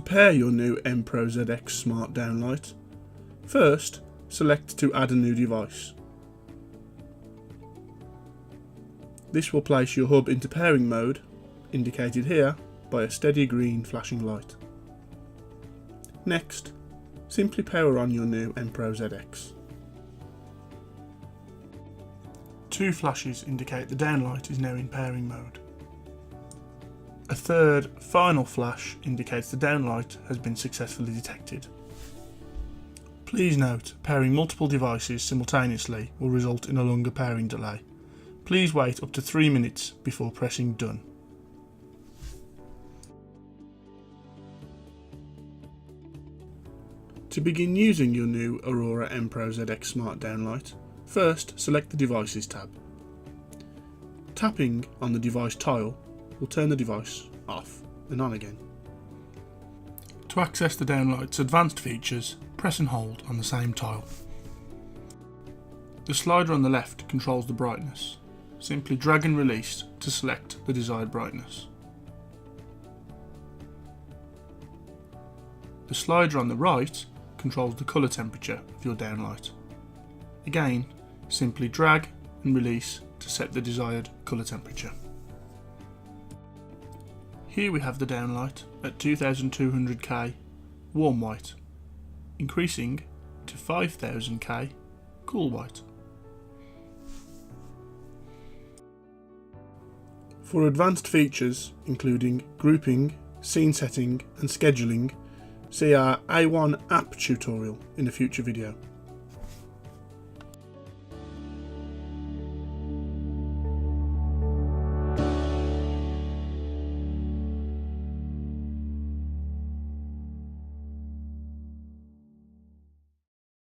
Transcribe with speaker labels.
Speaker 1: pair your new mProZX smart downlight, first select to add a new device. This will place your hub into pairing mode, indicated here by a steady green flashing light. Next, simply power on your new mProZX. 2 flashes indicate the downlight is now in pairing mode. A third, final flash indicates the downlight has been successfully detected. Please note, pairing multiple devices simultaneously will result in a longer pairing delay. Please wait up to 3 minutes before pressing done. To begin using your new Aurora mProZX Smart Downlight, first select the Devices tab. Tapping on the device tile will turn the device off and on again. To access the downlight's advanced features, press and hold on the same tile. The slider on the left controls the brightness. Simply drag and release to select the desired brightness. The slider on the right controls the colour temperature of your downlight. Again, simply drag and release to set the desired colour temperature. Here we have the downlight at 2200K warm white, increasing to 5000K cool white. For advanced features including grouping, scene setting and scheduling, see our AOne app tutorial in a future video.